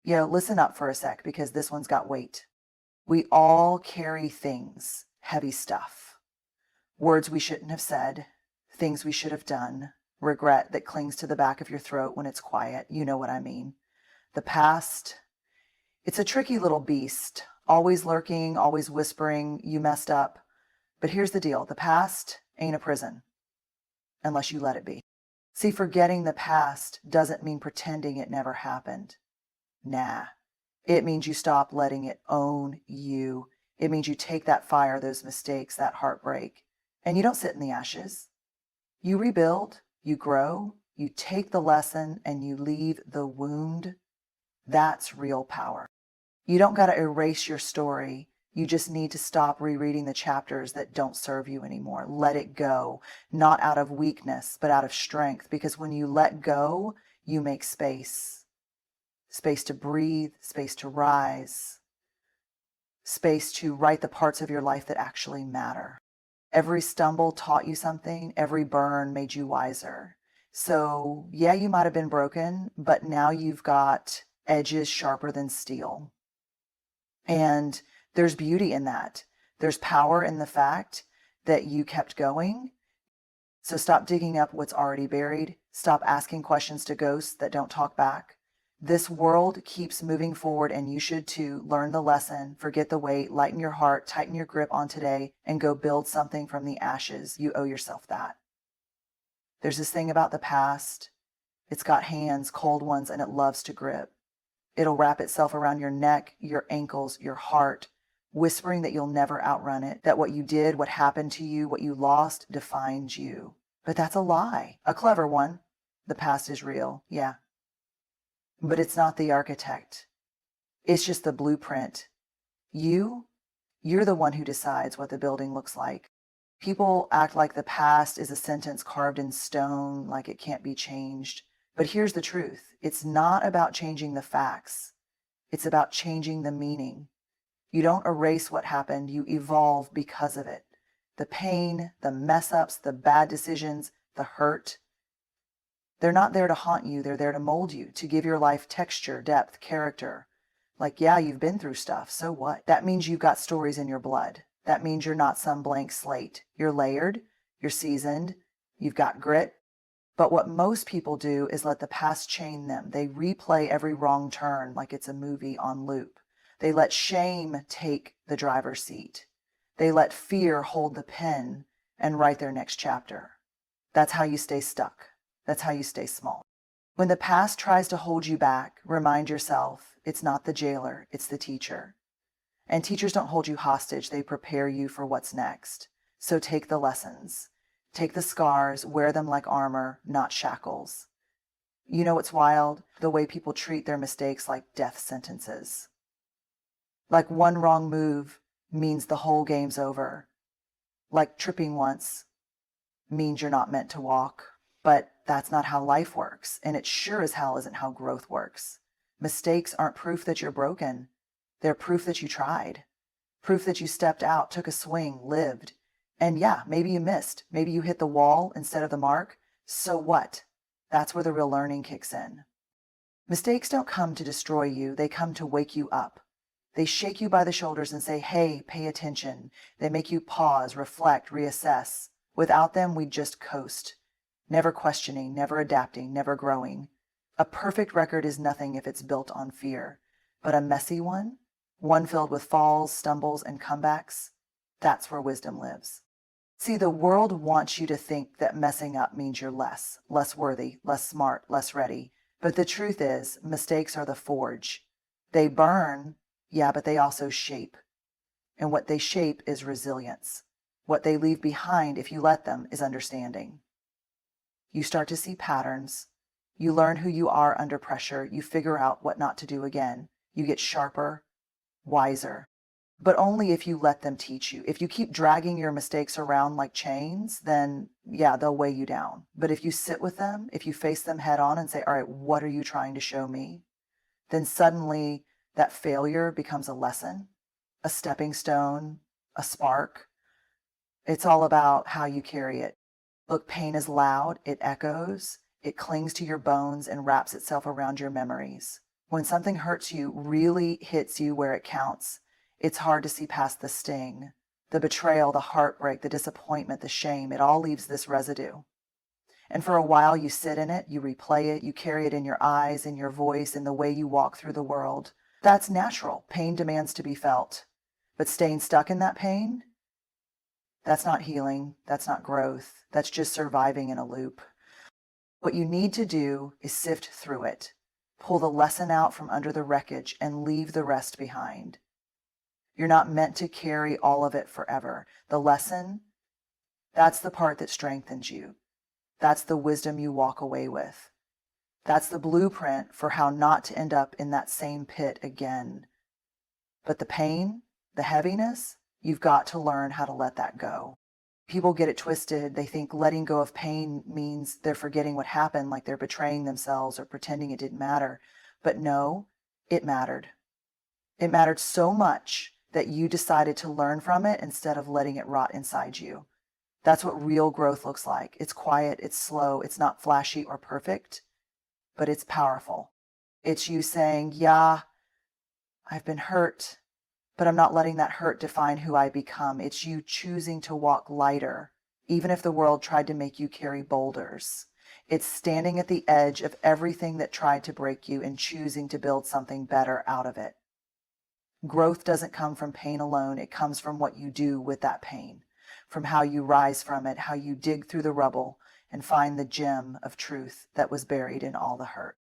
Listen up for a sec because this one's got weight. We all carry things, heavy stuff. Words we shouldn't have said, things we should have done, regret that clings to the back of your throat when it's quiet. You know what I mean. The past, it's a tricky little beast, always lurking, always whispering, you messed up. But here's the deal. The past ain't a prison, unless you let it be. See, forgetting the past doesn't mean pretending it never happened. Nah. It means you stop letting it own you. It means you take that fire, those mistakes, that heartbreak, and you don't sit in the ashes. You rebuild, you grow, you take the lesson, and you leave the wound. That's real power. You don't got to erase your story. You just need to stop rereading the chapters that don't serve you anymore. Let it go, not out of weakness, but out of strength. Because when you let go, you make space. Space to breathe, space to rise, space to write the parts of your life that actually matter. Every stumble taught you something. Every burn made you wiser. So yeah, you might have been broken, but now you've got edges sharper than steel. And there's beauty in that. There's power in the fact that you kept going. So stop digging up what's already buried. Stop asking questions to ghosts that don't talk back. This world keeps moving forward, and you should too. Learn the lesson, forget the weight, lighten your heart, tighten your grip on today, and go build something from the ashes. You owe yourself that. There's this thing about the past. It's got hands, cold ones, and it loves to grip. It'll wrap itself around your neck, your ankles, your heart, whispering that you'll never outrun it, that what you did, what happened to you, what you lost defines you. But that's a lie, a clever one. The past is real, yeah. But it's not the architect. It's just the blueprint. You're the one who decides what the building looks like. People act like the past is a sentence carved in stone, like it can't be changed. But here's the truth. It's not about changing the facts. It's about changing the meaning. You don't erase what happened. You evolve because of it. The pain, the mess-ups, the bad decisions, the hurt, they're not there to haunt you. They're there to mold you, to give your life texture, depth, character. Like, yeah, you've been through stuff. So what? That means you've got stories in your blood. That means you're not some blank slate. You're layered. You're seasoned. You've got grit. But what most people do is let the past chain them. They replay every wrong turn like it's a movie on loop. They let shame take the driver's seat. They let fear hold the pen and write their next chapter. That's how you stay stuck. That's how you stay small. When the past tries to hold you back, remind yourself it's not the jailer, it's the teacher. And teachers don't hold you hostage, they prepare you for what's next. So take the lessons. Take the scars, wear them like armor, not shackles. You know what's wild? The way people treat their mistakes like death sentences. Like one wrong move means the whole game's over. Like tripping once means you're not meant to walk. But that's not how life works, and it sure as hell isn't how growth works. Mistakes aren't proof that you're broken. They're proof that you tried. Proof that you stepped out, took a swing, lived. And yeah, maybe you missed. Maybe you hit the wall instead of the mark. So what? That's where the real learning kicks in. Mistakes don't come to destroy you. They come to wake you up. They shake you by the shoulders and say, hey, pay attention. They make you pause, reflect, reassess. Without them, we just coast. Never questioning, never adapting, never growing. A perfect record is nothing if it's built on fear. But a messy one filled with falls, stumbles, and comebacks, that's where wisdom lives. See, the world wants you to think that messing up means you're less worthy, less smart, less ready. But the truth is, mistakes are the forge. They burn, yeah, but they also shape. And what they shape is resilience. What they leave behind, if you let them, is understanding. You start to see patterns. You learn who you are under pressure. You figure out what not to do again. You get sharper, wiser. But only if you let them teach you. If you keep dragging your mistakes around like chains, then yeah, they'll weigh you down. But if you sit with them, if you face them head on and say, all right, what are you trying to show me? Then suddenly that failure becomes a lesson, a stepping stone, a spark. It's all about how you carry it. Look, pain is loud, it echoes, it clings to your bones and wraps itself around your memories. When something hurts you, really hits you where it counts, it's hard to see past the sting. The betrayal, the heartbreak, the disappointment, the shame, it all leaves this residue. And for a while you sit in it, you replay it, you carry it in your eyes, in your voice, in the way you walk through the world. That's natural. Pain demands to be felt. But staying stuck in that pain, that's not healing, that's not growth, that's just surviving in a loop. What you need to do is sift through it, pull the lesson out from under the wreckage, and leave the rest behind. You're not meant to carry all of it forever. The lesson, that's the part that strengthens you. That's the wisdom you walk away with. That's the blueprint for how not to end up in that same pit again. But the pain, the heaviness, you've got to learn how to let that go. People get it twisted. They think letting go of pain means they're forgetting what happened, like they're betraying themselves or pretending it didn't matter. But no, it mattered. It mattered so much that you decided to learn from it instead of letting it rot inside you. That's what real growth looks like. It's quiet, it's slow, it's not flashy or perfect, but it's powerful. It's you saying, yeah, I've been hurt, but I'm not letting that hurt define who I become. It's you choosing to walk lighter, even if the world tried to make you carry boulders. It's standing at the edge of everything that tried to break you and choosing to build something better out of it. Growth doesn't come from pain alone. It comes from what you do with that pain, from how you rise from it, how you dig through the rubble and find the gem of truth that was buried in all the hurt.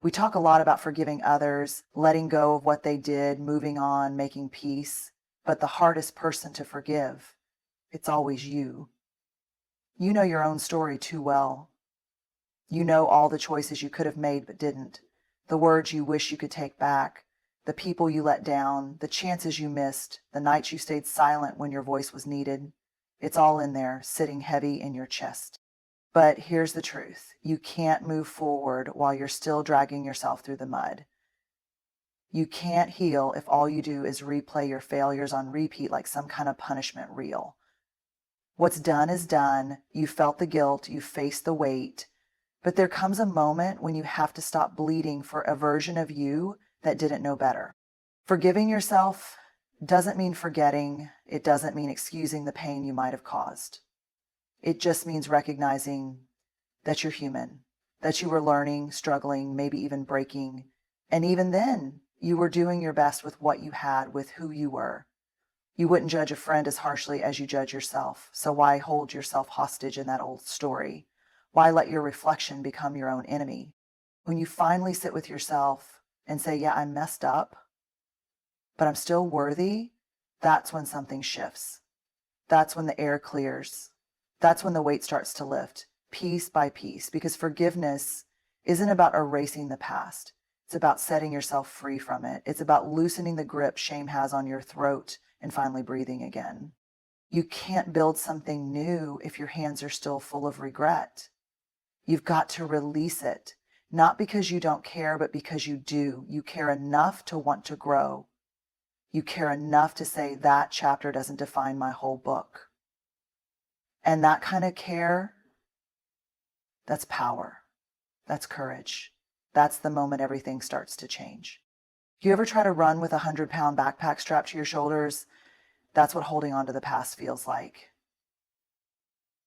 We talk a lot about forgiving others, letting go of what they did, moving on, making peace. But the hardest person to forgive, it's always you. You know your own story too well. You know all the choices you could have made but didn't, the words you wish you could take back, the people you let down, the chances you missed, the nights you stayed silent when your voice was needed. It's all in there, sitting heavy in your chest. But here's the truth. You can't move forward while you're still dragging yourself through the mud. You can't heal if all you do is replay your failures on repeat like some kind of punishment reel. What's done is done. You felt the guilt, you faced the weight, but there comes a moment when you have to stop bleeding for a version of you that didn't know better. Forgiving yourself doesn't mean forgetting. It doesn't mean excusing the pain you might have caused. It just means recognizing that you're human, that you were learning, struggling, maybe even breaking. And even then, you were doing your best with what you had, with who you were. You wouldn't judge a friend as harshly as you judge yourself. So why hold yourself hostage in that old story? Why let your reflection become your own enemy? When you finally sit with yourself and say, yeah, I messed up, but I'm still worthy, that's when something shifts. That's when the air clears. That's when the weight starts to lift, piece by piece, because forgiveness isn't about erasing the past. It's about setting yourself free from it. It's about loosening the grip shame has on your throat and finally breathing again. You can't build something new if your hands are still full of regret. You've got to release it, not because you don't care, but because you do. You care enough to want to grow. You care enough to say that chapter doesn't define my whole book. And that kind of care, that's power. That's courage. That's the moment everything starts to change. If you ever try to run with a 100-pound backpack strapped to your shoulders, that's what holding on to the past feels like.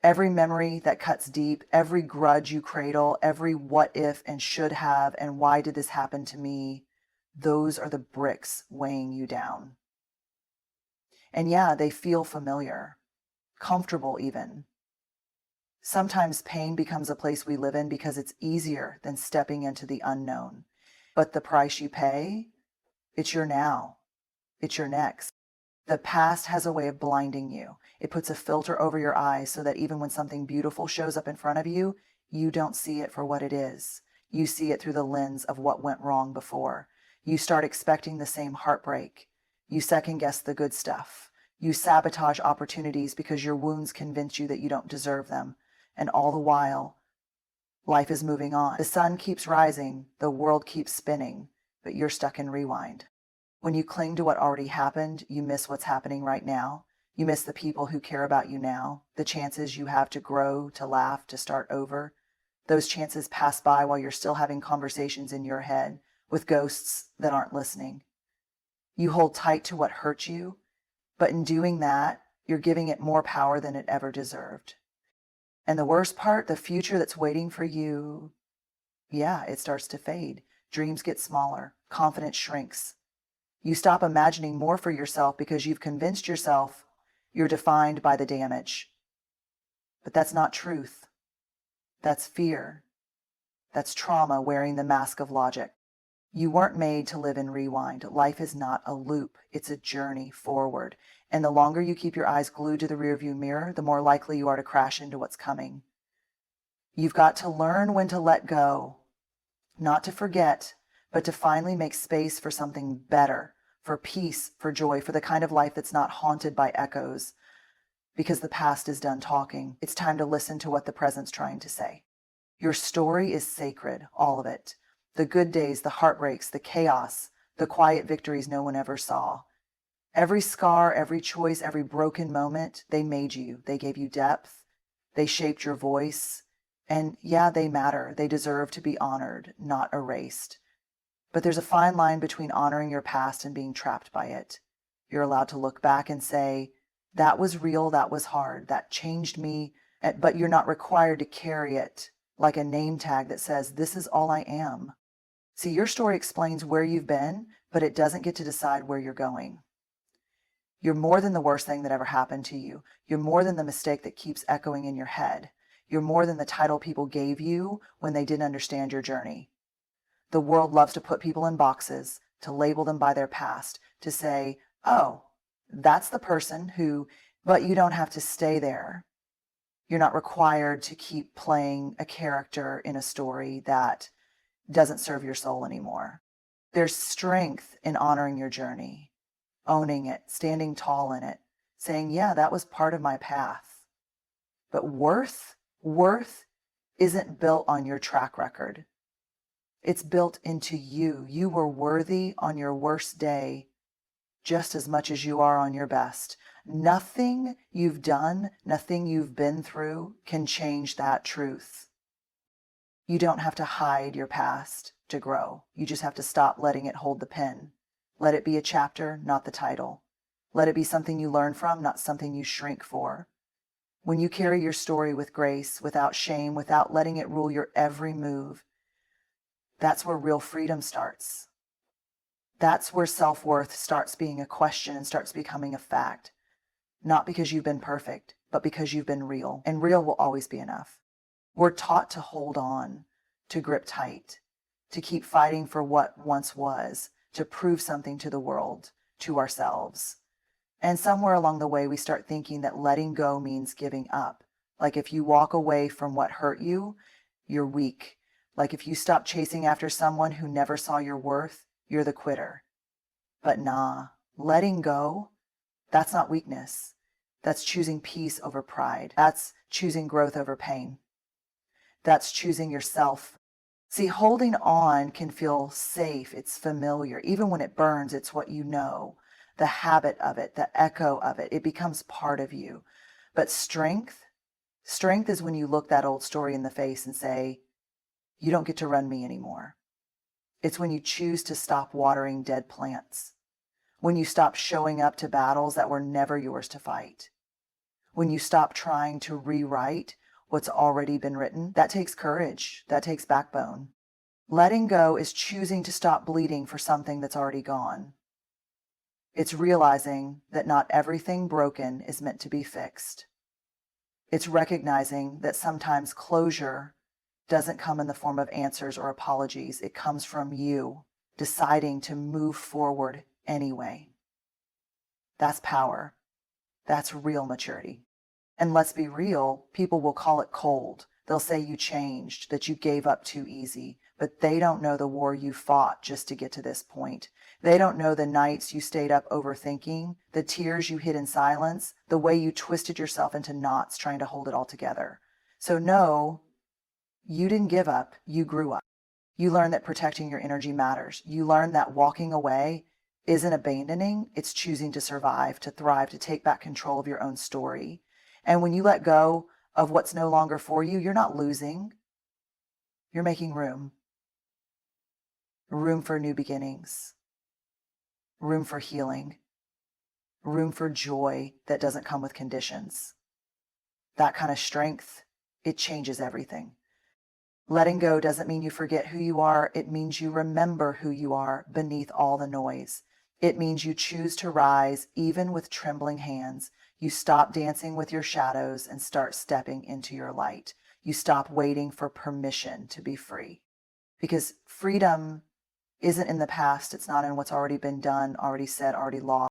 Every memory that cuts deep, every grudge you cradle, every what if and should have and why did this happen to me, those are the bricks weighing you down. And yeah, they feel familiar. Comfortable even. Sometimes pain becomes a place we live in because it's easier than stepping into the unknown. But the price you pay, it's your now. It's your next. The past has a way of blinding you. It puts a filter over your eyes so that even when something beautiful shows up in front of you, you don't see it for what it is. You see it through the lens of what went wrong before. You start expecting the same heartbreak. You second guess the good stuff. You sabotage opportunities because your wounds convince you that you don't deserve them. And all the while, life is moving on. The sun keeps rising, the world keeps spinning, but you're stuck in rewind. When you cling to what already happened, you miss what's happening right now. You miss the people who care about you now, the chances you have to grow, to laugh, to start over. Those chances pass by while you're still having conversations in your head with ghosts that aren't listening. You hold tight to what hurt you, but in doing that, you're giving it more power than it ever deserved. And the worst part, the future that's waiting for you, yeah, it starts to fade. Dreams get smaller. Confidence shrinks. You stop imagining more for yourself because you've convinced yourself you're defined by the damage. But that's not truth. That's fear. That's trauma wearing the mask of logic. You weren't made to live in rewind. Life is not a loop. It's a journey forward. And the longer you keep your eyes glued to the rearview mirror, the more likely you are to crash into what's coming. You've got to learn when to let go, not to forget, but to finally make space for something better, for peace, for joy, for the kind of life that's not haunted by echoes, because the past is done talking. It's time to listen to what the present's trying to say. Your story is sacred, all of it. The good days, the heartbreaks, the chaos, the quiet victories no one ever saw. Every scar, every choice, every broken moment, they made you. They gave you depth. They shaped your voice. And yeah, they matter. They deserve to be honored, not erased. But there's a fine line between honoring your past and being trapped by it. You're allowed to look back and say, that was real, that was hard, that changed me, but you're not required to carry it like a name tag that says, this is all I am. See, your story explains where you've been, but it doesn't get to decide where you're going. You're more than the worst thing that ever happened to you. You're more than the mistake that keeps echoing in your head. You're more than the title people gave you when they didn't understand your journey. The world loves to put people in boxes, to label them by their past, to say, oh, that's the person who, but you don't have to stay there. You're not required to keep playing a character in a story that doesn't serve your soul anymore. There's strength in honoring your journey, owning it, standing tall in it, saying, yeah, that was part of my path. But worth isn't built on your track record. It's built into you. You were worthy on your worst day just as much as you are on your best. Nothing you've done, nothing you've been through can change that truth. You don't have to hide your past to grow. You just have to stop letting it hold the pen. Let it be a chapter, not the title. Let it be something you learn from, not something you shrink for. When you carry your story with grace, without shame, without letting it rule your every move, that's where real freedom starts. That's where self-worth starts being a question and starts becoming a fact. Not because you've been perfect, but because you've been real. And real will always be enough. We're taught to hold on, to grip tight, to keep fighting for what once was, to prove something to the world, to ourselves. And somewhere along the way, we start thinking that letting go means giving up. Like if you walk away from what hurt you, you're weak. Like if you stop chasing after someone who never saw your worth, you're the quitter. But nah, letting go, that's not weakness. That's choosing peace over pride. That's choosing growth over pain. That's choosing yourself. See, holding on can feel safe. It's familiar. Even when it burns, it's what you know. The habit of it, the echo of it, it becomes part of you. But strength is when you look that old story in the face and say, you don't get to run me anymore. It's when you choose to stop watering dead plants. When you stop showing up to battles that were never yours to fight. When you stop trying to rewrite what's already been written. That takes courage. That takes backbone. Letting go is choosing to stop bleeding for something that's already gone. It's realizing that not everything broken is meant to be fixed. It's recognizing that sometimes closure doesn't come in the form of answers or apologies. It comes from you deciding to move forward anyway. That's power. That's real maturity. And let's be real, people will call it cold. They'll say you changed, that you gave up too easy, but they don't know the war you fought just to get to this point. They don't know the nights you stayed up overthinking, the tears you hid in silence, the way you twisted yourself into knots trying to hold it all together. So no, you didn't give up, you grew up. You learned that protecting your energy matters. You learned that walking away isn't abandoning, it's choosing to survive, to thrive, to take back control of your own story. And when you let go of what's no longer for you, you're not losing. You're making room. room for new beginnings, room for healing, room for joy that doesn't come with conditions. That kind of strength, it changes everything. Letting go doesn't mean you forget who you are. It means you remember who you are beneath all the noise. It means you choose to rise even with trembling hands. You stop dancing with your shadows and start stepping into your light. You stop waiting for permission to be free. Because freedom isn't in the past. It's not in what's already been done, already said, already lost.